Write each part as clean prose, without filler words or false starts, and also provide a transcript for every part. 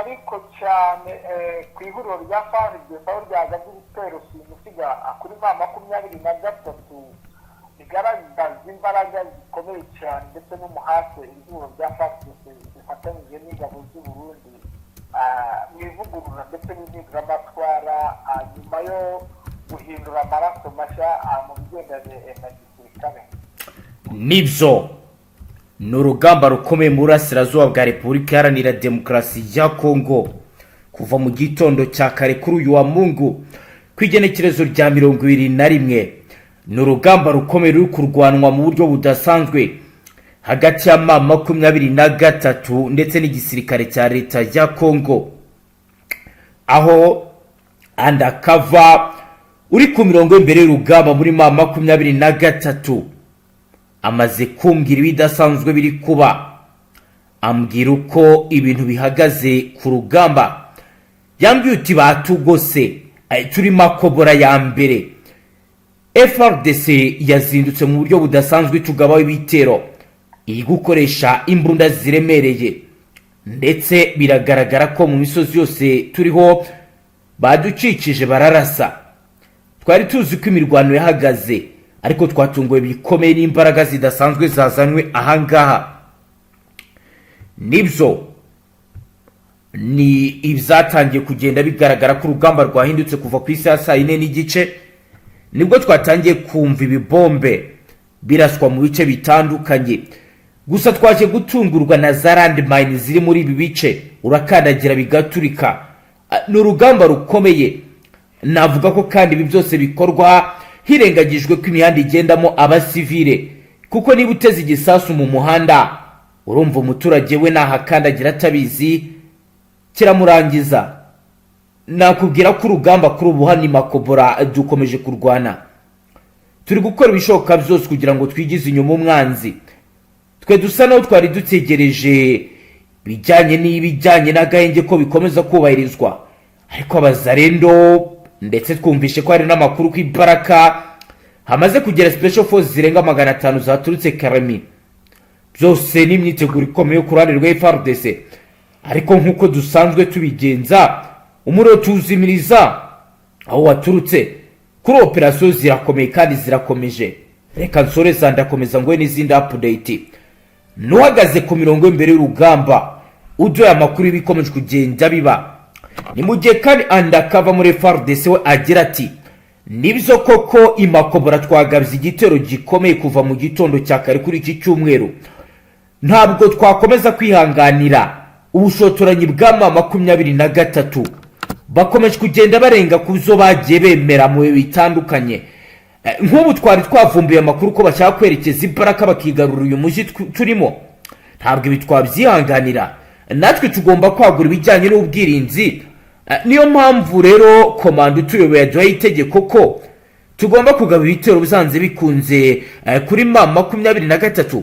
ariko cyane ku ihuriro rya FARDC aho ryagabye ibitero simusiga kuri 23 bigaragaza imbaraga zikomeye cyane ndetse n'umuhate ihuriro rya FARDC zifatanyije n'ingabo z'u Burundi mu ivugurura ndetse n'impinduramatwara nyuma yo guhindura amaraso mashya mu bigendanye na gisirikare. Nibyo ni urugamba rukomeye mu burasirazuba bwa Repubulika Iharanira Demokarasi ya Kongo kuva mu gitondo cya kare kuri uyu wa Mungu ku igenekerezo rya 21. Ni urugamba rukomeye ruri kurwanwa mu buryo budasanzwe hagati ya M23 ndetse n'igisirikare cya leta ya Kongo, aho andakava uri ku mirongo imbere y'urugamba muri M23 amaze kumbwira ibidasanzwe biri kuba, ambwira uko ibintu bihagaze ku rugamba. Yambwiye uti batugose turi makobora ya mbere. FARDC yazindutse mu buryo budasanzwe tugabaho ibitero, iri gukoresha imbunda ziremereye, ndetse biragaragara ko mu misozi yose turiho baducikije bararasa. Twari tuzi ko imirwano yahagaze, ariko twatunguwe bikomeye n'imbaraga zidasanzwe zazanwe ahangaha. Nibyo ni ibyatangiye kugenda bigaragara ko urugamba rwahindutse kuva ku isi ya 4:30 nibwo twatangiye kumva ibibombe biraswa mu bice bitandukanye. Gusa twaje gutungurwa na za landmine ziri muri ibi bice, urakandagira bigaturika. Ni urugamba rukomeye. Navuga ko kandi ibi byose bikorwa hirengagijwe ko imihanda igendamo abasivile, kuko niba uteze igisasu mu muhanda urumva umuturage we nahakandagira atabizi kiramurangiza. Nakubwira ko urugamba kuri ubu hani makobora dukomeje kurwana. Turi gukora ibishoboka byose kugira ngo twigize inyuma umwanzi. Twe dusa naho twari dutegereje bijyanye n'agahenge ko bikomeza kubahirizwa, ariko abazarendo ndetse twumvishe ko hari n'amakuru ku Ibaraka hamaze kugera special force zirenga 500 zaturutse Karemi. Byose ni imyiteguro ikomeye ku ruhande rwa FARDC, ariko nk'uko dusanzwe tubigenza umuro tuzimiriza aho waturutse. Kuri operation zirakomeye kandi zirakomeje. Reka nsoreza ndakomeza ngo n'izindi update. Nuhagaze ku mirongo imbere y'urugamba udoya amakuru bikomeje kugenda biba. Ni mu gihe kandi andakava muri FARDC we agira ati nibyo koko imakobora twagabye igitero gikomeye kuva mu gitondo cya kare kuri iki cyumweru. Ntabwo twakomeza kwihanganira ubushotoranyi bwa M23 bakomeje kugenda barenga ku byo bagiye bemera mu bitandukanye. Nk'ubu twari twavumbuye amakuru ko bashaka kwerekeza Ibaraka bakigarura uyu mujyi turimo. Ntabwo ibi twabyihanganira, natwe tugomba kwagura ibijyanye n'ubwirinzi. Niyo mpamvu rero komando tuyoboye yaduhaye itegeko ko tugomba kugaba ibitero bizanze bikunze kuri M23.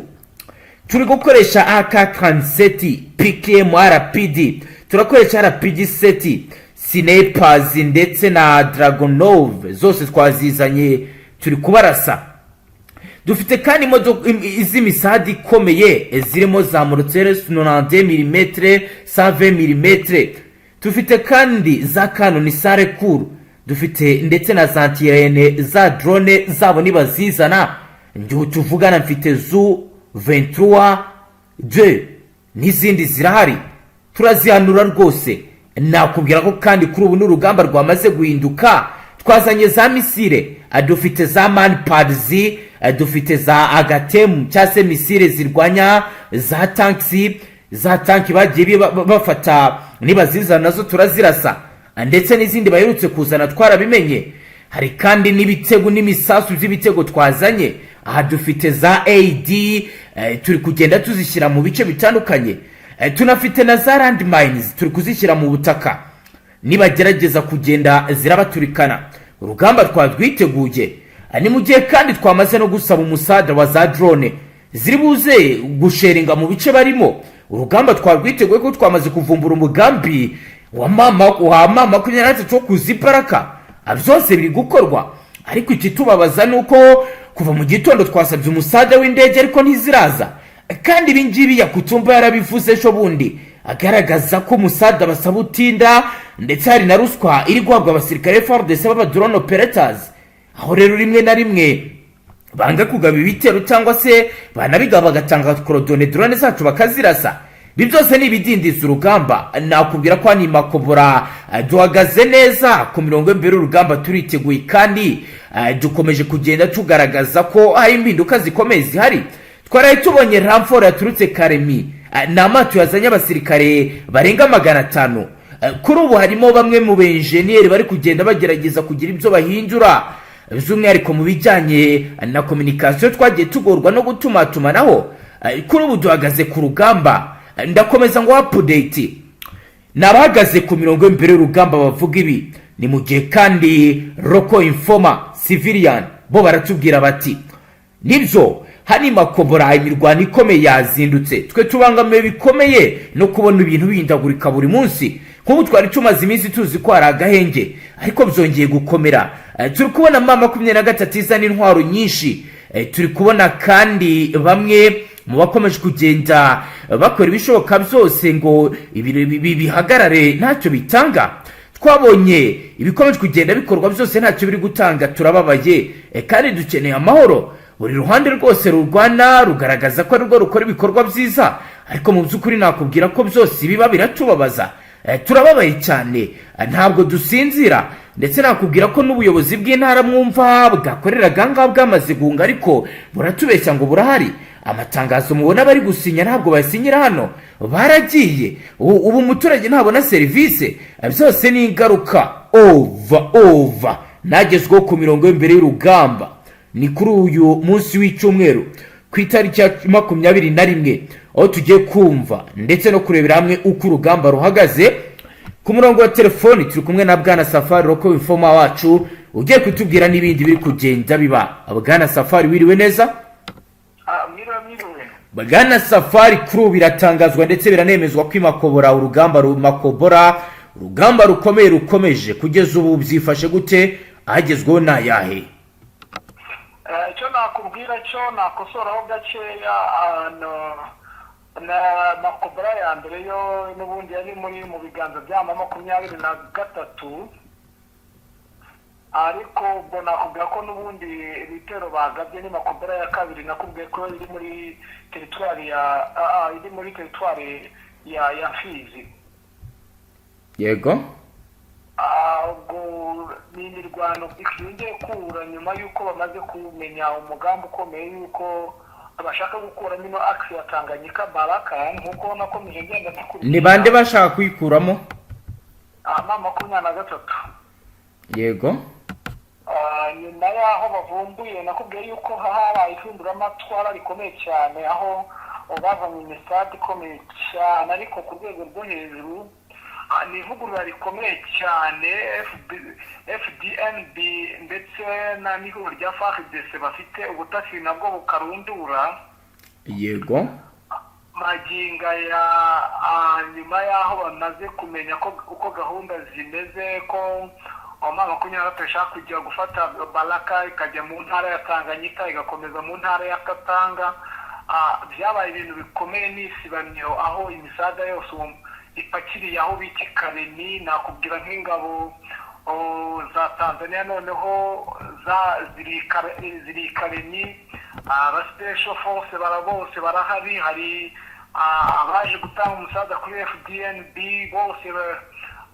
Turi gukoresha AK-37 PKM RPD, turakoresha RPD-7 Snipers ndetse na Dragonov, zose twazizanye turi kubarasa. Dufite kandi imodoka iz'imisadi ikomeye zirimo za Morteres 90 mm 120 mm. Dufite kandi za kanoni sare kuru, dufite ndetse na za antirene za drone zabo nibazizana. Ngiye tuvugana mfite zu 23 2 n'izindi zirahari, turazihanura rwose. Nakubwira ko kandi kuri ubu n'urugamba rwamaze guhinduka. Twazanye za misile, dufite za manpads, dufite za agatemu cyase misile zirwanya za tanksi, za tanki bagiye bafata nibazizana nazo turazirasa, ndetse n'izindi bayirutse kuzana twarabimenye. Hari kandi n'ibitego n'imisasu by'ibitego twazanye. Aha dufite za AD, turi kugenda tuzishyira mu bice bitandukanye. Tunafite na za landmines turi kuzishyira mu butaka, nibagerageza kugenda zirabaturikana. Urugamba twagwiteguye. Ni mu gihe kandi twamaze no gusaba umusada wa za drone ziri buze gusheringa mu bice barimo. Urugamba twagwiteguye ko twamaze kuvumbura umugambi wa M23 kuziparaka. Byose biri gukorwa, ariko ikitubabaza nuko kuva mu gitondo twasabye umusada w'indege ariko ntiziraza. Kandi ibingibi yakutumba yarabivuze ejo bundi agaragaza ko musada basaba utinda ndetse hari na ruswa iri guhabwa abasirikare FARDC baba drone operators, aho rero rimwe na rimwe banga kugaba ibitero cyangwa se banabigaba bagatanga korodone drone zacu bakazirasa. Ibi byose ni ibidindiza urugamba. Nakubwira ko ni makobora duhagaze neza ku mirongo imbere urugamba, turiteguye kandi dukomeje kugenda tugaragaza ko hari impinduka zikomeye zihari. Twaraye tubonye ramfort yaturutse Karemi, n'amato yazanye abasirikare barenga 500. Kuri ubu harimo bamwe mu benjeniyeri bari kugenda bagerageza kugira ibyo bahindura, by'umwihariko mu bijyanye na communication twagiye tugorwa no gutumatumanaho. Kuri ubu duhagaze ku rugamba. Ndakomeza ngo update nabahagaze ku mirongo imbere y'urugamba bavuga ibi. Ni mu gihe kandi roko informa civilian bo baratubwira bati nibyo hani makobora imirwano ikomeye yazindutse, twe tubangamiye bikomeye no kubona ibintu bihindagurika buri munsi. Nk'ubu twari tumaze iminsi tuzi ko hari agahenge, ariko byongeye gukomera. Turi kubona mama 23 izana intwaro nyinshi. Turi kubona kandi bamwe mu bakomeje kugenda bakora ibishoboka byose ngo bihagarare ntacyo bitanga. Twabonye ibikomeje kugenda bikorwa byose ntacyo biri gutanga, turababaye kandi dukeneye amahoro. Buri ruhande rwose rurwana rugaragaza ko rwo rukora ibikorwa byiza, ariko mu by'ukuri nakubwira ko byose biba biratubabaza. Turababaye cyane, ntabwo dusinzira, ndetse nakubwira ko n'ubuyobozi bw'intara mwumva bwakoreraga ngaho bwamaze guhunga, ariko buratubeshya ngo burahari. Amatangazo mubona bari gusinya ntabwo basinyira hano, baragiye. Ubu umuturage ntabona serivisi. Byose ni ingaruka over nagezweho ku mirongo imbere y'urugamba. Ni kuri uyu munsi w'icyumweru ku itariki ya 21 aho tugiye kumva ndetse no kurebera hamwe uko urugamba ruhagaze. Ku murongo wa telefoni turi kumwe na Bwana Safari roko informa wacu ugiye kutubwira n'ibindi biri kugenda biba. Bwana Safari, wiriwe neza? Mwiriwe. Bwana Safari, kuri ubu biratangazwa ndetse biranemezwa ko imakobora urugamba rukomeye rukomeje. Kugeza ubu byifashe gute? Agezweho na yahe? Icyo nakubwira cyo nakosoraho gakeya, na makobora ya mbere yo n'ubundi yari mu biganza bya 23, ariko ubwo nakubwira ko n'ubundi ibitero bagabye ni makobora ya kabiri. Nakubwiye ko iri muri teritwari ya Fizi. Yego. Ubwo ni imirwano ikwiriye kura nyuma y'uko bamaze kumenya umugambi ukomeye y'uko abashaka gukura mino axe ya Tanganyika Baraka, nk'uko nakomeje ngenda nakuri. Ni bande bashaka kuyikuramo? Mama 23. Yego. Nyuma yaho bavumbuye, nakubwiye yuko habaye ifunduramatwara rikomeye cyane, aho bavanye imisade ikomeye cyane ariko ku rwego rwo hejuru. Ni ivugurura rikomeye cyane FDNB ndetse na n'ihuriro rya FARDC bafite ubutasi nabwo bukarundura. Yego. Maginga ya nyuma yaho bamaze kumenya ko uko gahunda zimeze, ko mama 23 ashaka kujya gufata Baraka ikajya mu ntara ya Tanganyika igakomeza mu ntara ya Katanga. Byabaye ibintu bikomeye n'isibanyo, aho imisada yose ipakiriye aho bita Karemi. Nakubwira nk'ingabo za Tanzania noneho ziri Karemi, aba special force bose barahari. Hari abaje gutanga umusaza kuri FDNB, bose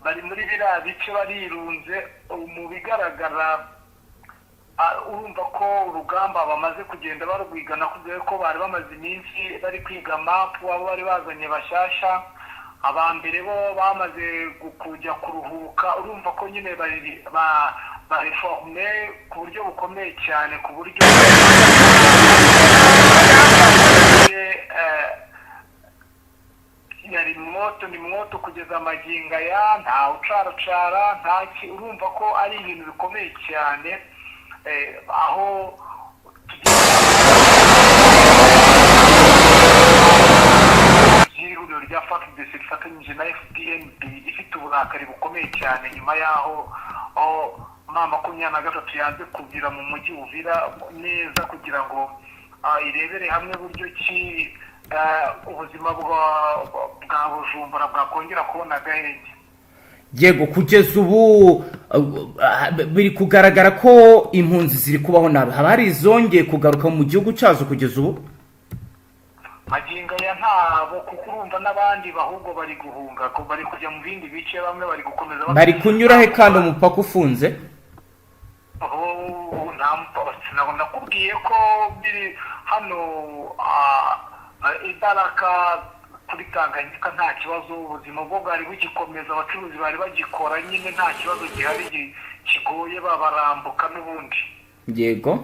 bari muri biriya bice barirunze. Mu bigaragara urumva ko urugamba bamaze kugenda barwigana, kubera ko bari bamaze iminsi bari kwiga map, abo bari bazanye bashyashya. Abambere bo bamaze kujya kuruhuka. Urumva ko nyine bariforme ku buryo bukomeye cyane, ku buryo yari ni moto kugeza maginga ya nta ucaracara ntaki. Urumva ko ari ibintu bikomeye cyane, aho ihuriro rya FARDC rifatanyije na FDNB ifite uburakari bukomeye cyane nyuma yaho mama 23 yanze kugira mu mujyi Uvira neza kugira ngo irebere hamwe buryo ki ubuzima bwa Bujumbura bwakongera kubona agahenge. yego kugeza ubu biri kugaragara ko impunzi ziri kubaho nabi, haba hari izongeye kugaruka mu gihugu cyazo kugeza ubu? Magingo ya ntabo, kuko urumva n'abandi bahubwo bari guhunga, ko bari kujya mu bindi bice, bamwe bari gukomeza bari kunyura he kandi umupaka ufunze? ntabwo nakubwiye ko biri hano idaraka kuri Tanganyika nta kibazo, ubuzima bwo bwari bugikomeza, abacuruzi bari bagikora nyine nta kibazo gihari kigoye, babarambuka n'ubundi. Yego,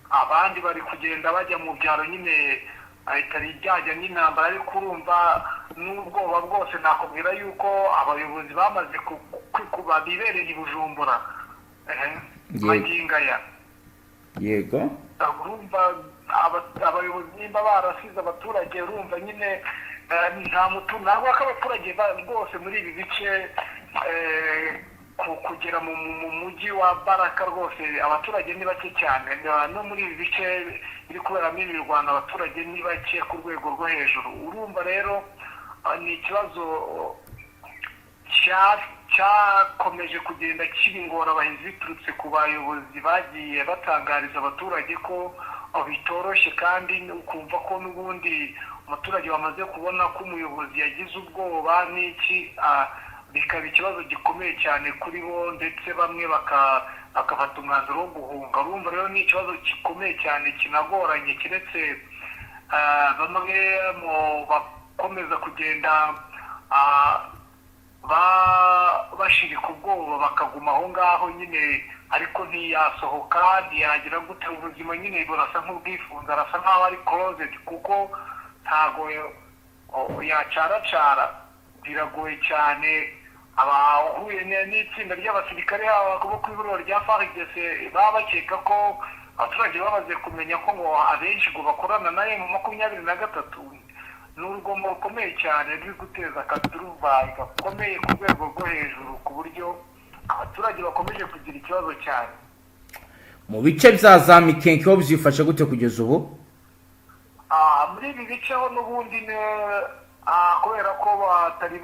abandi bari kugenda bajya mu byaro nyine itari ijyanye n'intambara, ariko urumva n'ubwoba bwose nakubwira yuko abayobozi bamaze kuba bibereye i Bujumbura magingo aya. yego, urumva abayobozi nimba barasize abaturage, urumva nyine nta mutu ntabwo ko abaturage rwose muri ibi bice kugera mu mujyi wa Baraka rwose abaturage ni bake cyane, no muri ibi bice biri kuberamo imirwano abaturage ni bake ku rwego rwo hejuru. Urumva rero ni ikibazo cyakomeje kugenda kiba ingorabahizi biturutse ku bayobozi bagiye batangariza abaturage ko bitoroshye, kandi ukumva ko n'ubundi umuturage bamaze kubona ko umuyobozi yagize ubwoba n'iki, bikaba ikibazo gikomeye cyane kuri bo, ndetse bamwe bakafata umwanzuro wo guhunga. Urumva rero ni ikibazo gikomeye cyane kinagoranye, keretse bamwe mu bakomeza kugenda bashirika ubwoba bakaguma aho ngaho nyine, ariko ntiyasohoka, ntiyagira gute, ubuzima nyine burasa nk'ubwifunze, arasa nk'aho ari closet, kuko ntago yacaracara, biragoye cyane. Abahuye n'itsinda ry'abasirikare bo ku ihuriro rya FARDC baba bakeka ko abaturage bamaze kumenya ko ngo abenshi ngo bakorana na M23, ni urugomo rukomeye cyane ruri guteza akaduruvayi gakomeye ku rwego rwo hejuru, ku buryo abaturage bakomeje kugira ikibazo cyane. mu bice bya za Mikenke ho byifashe gute kugeza ubu? Muri ibi bice ho n'ubundi kubera ko batari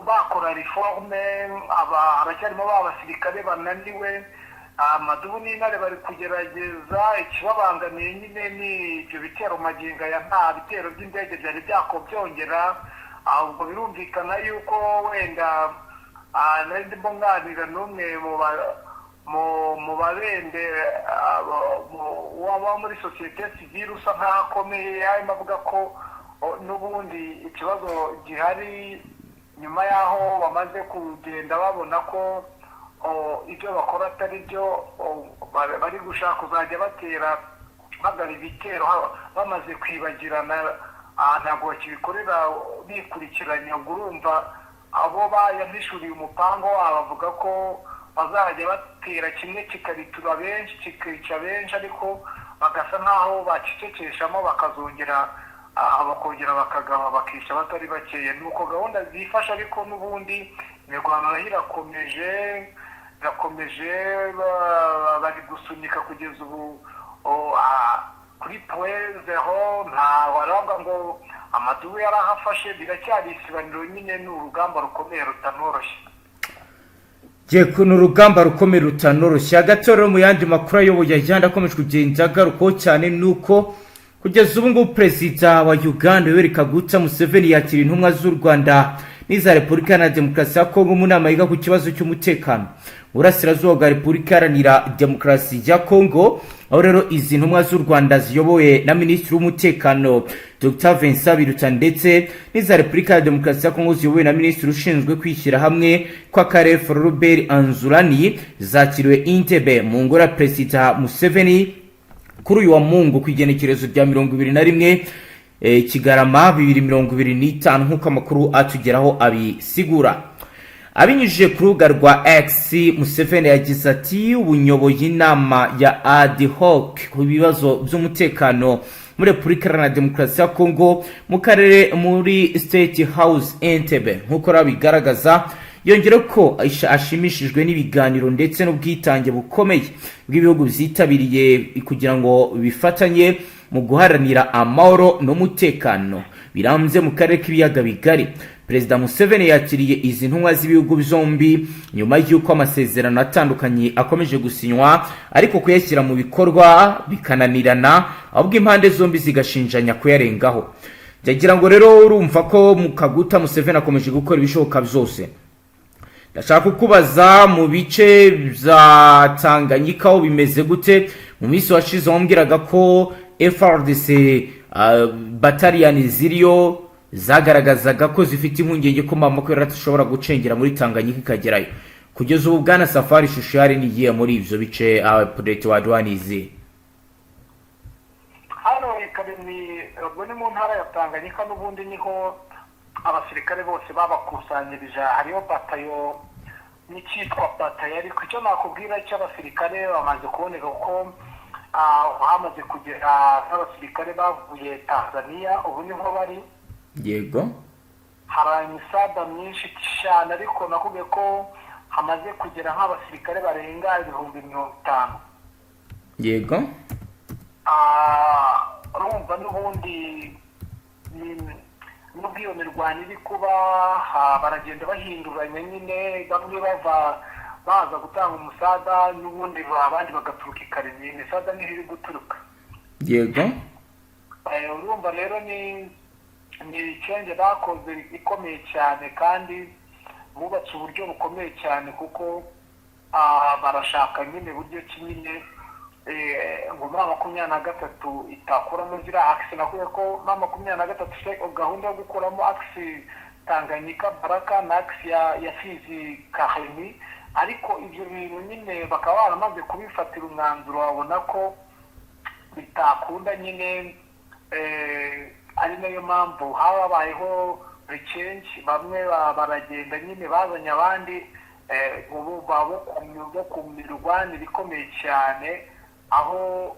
bakora reforme, haracyarimo abasirikare bananiwe, amadubu n'intare bari kugerageza. Ikibabangamiye nyine ni ibyo bitero magingo aya, nta bitero by'indege byari byakongera, ubwo birumvikana yuko wenda nari ndimo nganira n'umwe mu babende waba muri sosiyete sivile usa nk'aho akomeye, arimo avuga ko n'ubundi ikibazo gihari nyuma y'aho bamaze kugenda babona ko ibyo bakora atari byo, bari gushaka kuzajya batera bagara ibitero bamaze kwibagirana, ntabwo bakibikorera bikurikiranye. ubwo urumva abo bayahishuriye umupango wabo bavuga ko bazajya batera kimwe kikaritura benshi kikica benshi, ariko bagasa nk'aho bacecekeshamo bakazongera bakongera bakagaba bakica batari bakeye. nuko gahunda zifasha, ariko n'ubundi imirwano nayo irakomeje, bari gusunika kugeza ubu kuri point-zero. nta waravuga ngo amadubu yarahafashe, biracyari isibaniro nyine, ni urugamba rukomeye rutanoroshye. ni urugamba rukomeye rutanoroshye. hagati rero mu yandi makuru ayoboye agenda akomeje kugenda agarukaho cyane, nuko kugeza ubu ngubu perezida wa Uganda Yoweri Kaguta Museveni yakiriye intumwa z'u Rwanda n'iza Repubulika Iharanira Demokarasi ya Kongo mu nama yiga ku kibazo cy'umutekano mu burasirazuba bwa Repubulika Iharanira Demokarasi ya Kongo, aho rero izi ntumwa z'u Rwanda ziyobowe na Minisitiri w'Umutekano Dr Vincent Biruta, ndetse n'iza Repubulika ya Demokarasi ya Kongo ziyobowe na Minisitiri ushinzwe kwishyira hamwe kw'akarere Robert Anzurani, zakiriwe Entebbe mu ngoro ya Perezida Museveni kuri uyu wa Mungu ku igenekerezo rya 21 Kigarama 2025, nk'uko amakuru atugeraho abisigura. abinyujije ku rubuga rwa X, Museveni yagize ati ubunyoboye inama ya ad hoc ku bibazo by'umutekano muri Repubulika Iharanira Demokarasi ya Kongo mu karere muri State House Entebbe, nk'uko rabigaragaza. yongera ko ashimishijwe n'ibiganiro ndetse n'ubwitange bukomeye bw'ibihugu byitabiriye kugira ngo bifatanye mu guharanira amahoro n'umutekano birambye mu karere k'ibiyaga bigari. Perezida Museveni yakiriye izi ntumwa z'ibihugu byombi nyuma y'uko amasezerano atandukanye akomeje gusinywa ariko kuyashyira mu bikorwa bikananirana, ahubwo impande zombi zigashinjanya kuyarengaho. Ndagira ngo rero urumva ko mu Kaguta Museveni akomeje gukora ibishoboka byose. Ndashaka kukubaza mu bice bya Tanganyika aho bimeze gute? Mu minsi washize wambwiraga ko FRDC battalion ziriyo zagaragazaga ko zifite impungenge ko mamako yarashobora gucengera muri Tanganyika ikagerayo. Kugeza ubu bwana Safari Shushari ni yiye muri ivyo bice update wa Dwanizi. Hano ikabini ni mu ntara ya Tanganyika n'ubundi niho abasirikare bose babakusanyirije, hariyo batayo n'ikitwa batayo, ariko icyo nakubwira cy'abasirikare bamaze kuboneka ko hamaze kugera n'abasirikare bavuye Tanzania, ubu niho bari. Yego, hari imisada myinshi cyane, ariko nakubwiye ko hamaze kugera nk'abasirikare barenga 50,000. yego, urumva n'ubundi n'ubwo iyo mirwano iri kuba baragenda bahinduranya nyine, bamwe baza gutanga umusada n'ubundi abandi bagaturuka ikarimi, imisada niho iri guturuka. yego, urumva rero ni change bakoze ikomeye cyane, kandi bubatse uburyo bukomeye cyane, kuko barashaka nyine buryo kimwe ngo 23 itakuramo zira axe. Nakuye ko 23 gahunda yo gukuramo axe Tanganyika Baraka na axe ya Fizi Kahemi, ariko ibyo bintu nyine bakaba baramaze kubifatira umwanzuro, babona ko bitakunda nyine, ari nayo mpamvu habayeho rechange. Bamwe baragenda nyine bazanye abandi ubu babo ku mirwanire ikomeye cyane, aho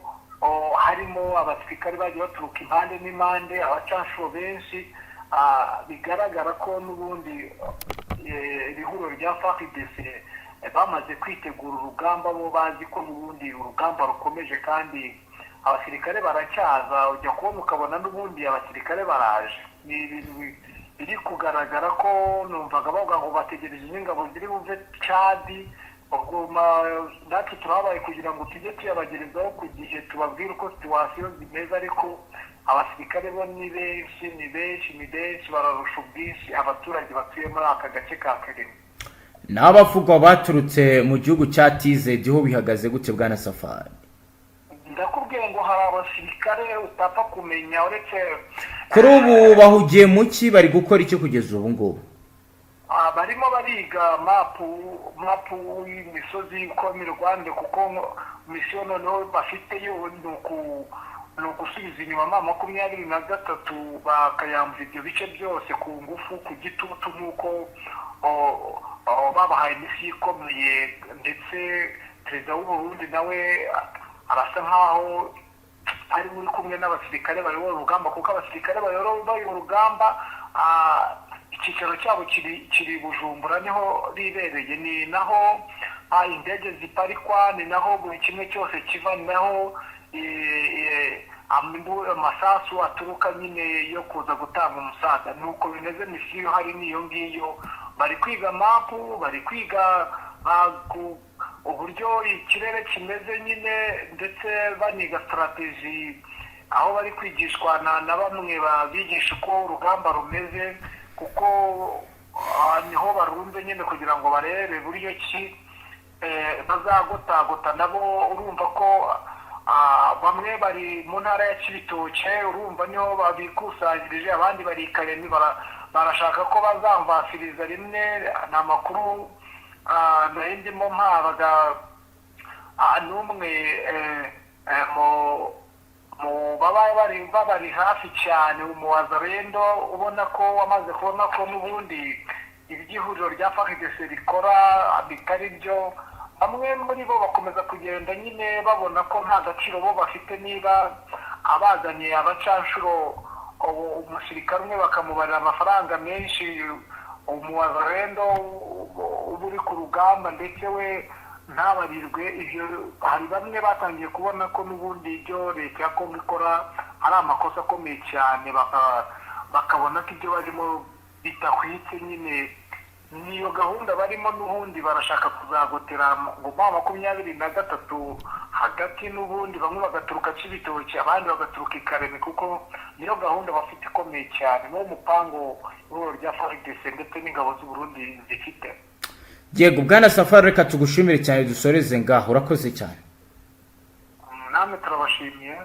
harimo abasirikare bagiye baturuka impande n'impande, abacanshuro benshi. Bigaragara ko n'ubundi ibihuro rya FARDC bamaze kwitegura urugamba, bo bazi ko n'ubundi urugamba rukomeje, kandi abasirikare baracyaza. Ujya kubona ukabona n'ubundi abasirikare baraje. Ni ibintu biri kugaragara ko numvaga bavuga ngo bategereje ingabo ziri buve Chadi. Ubwo natwe turabaye kugira ngo tujye tuyabagerezaho ku gihe, tubabwire uko situwasiyo zimeze, ariko abasirikare bo ni benshi bararusha ubwinshi abaturage batuye muri aka gace ka Kagemi. n'abavugwa baturutse mu gihugu cya TZ ho bihagaze gute bwana Safari? Ndakubwiye ngo hari abasirikare utapfa kumenya, uretse kuri ubu bahugiye mu ki, bari gukora iki kugeza ubu ngubu? barimo bariga mapu y'imisozi uko mirwande, kuko misiyo noneho bafite yo ni ugusubiza inyuma 23 bakayambura ibyo bice byose ku ngufu, ku gitutu, nk'uko babahaye imisi ikomeye. Ndetse perezida w'Uburundi nawe arasa nkaho ari muri kumwe n'abasirikare bayobora urugamba, kuko abasirikare bayobora urugamba icyicaro cyabo kiri Bujumbura, niho ribereye, ni naho indege ziparikwa, ni naho buri kimwe cyose kiva, ni naho amasasu aturuka nyine yo kuza gutanga umusada. Nuko bimeze, misiyo hari niyo ngiyo. Bari kwiga mapu, bari kwiga uburyo ikirere kimeze nyine, ndetse baniga strategy, aho bari kwigishwa na bamwe babigisha uko urugamba rumeze, kuko niho barunze nyine kugira ngo barebe buryo ki bazagotagota. Nabo urumva ko bamwe bari mu ntara ya Cibitoke, urumva niho babikusanyirije, abandi bari Karemi, barashaka ko bazamvasiriza rimwe. N'amakuru ndimo mpabaga n'umwe mu bari hafi cyane, umuwazarendo, ubona ko wamaze kubona ko n'ubundi iby'ihuriro rya FARDC rikora bitari byo. Bamwe muri bo bakomeza kugenda nyine babona ko nta gaciro bo bafite, niba abazaniye abacanshuro umusirikare umwe bakamubarira amafaranga menshi, umuwazarendo uba uri ku rugamba, ndetse we ntabarirwe ibyo. Hari bamwe batangiye kubona ko n'ubundi ibyo leta ya Kongo ikora ari amakosa akomeye cyane, bakabona ko ibyo barimo bitakwitse. Nyine niyo gahunda barimo, n'ubundi barashaka kuzagotera ngo 23 hagati, n'ubundi bamwe bagaturuka Cibitoki abandi bagaturuka Ikareme, kuko niyo gahunda bafite ikomeye cyane n'uwo mupango w'uru rya FARDC ndetse n'ingabo z'u Burundi zifite. Yego bwana Safari, reka tugushimire cyane, dusoreze ngaho, urakoze cyane. Namwe turabashimiye.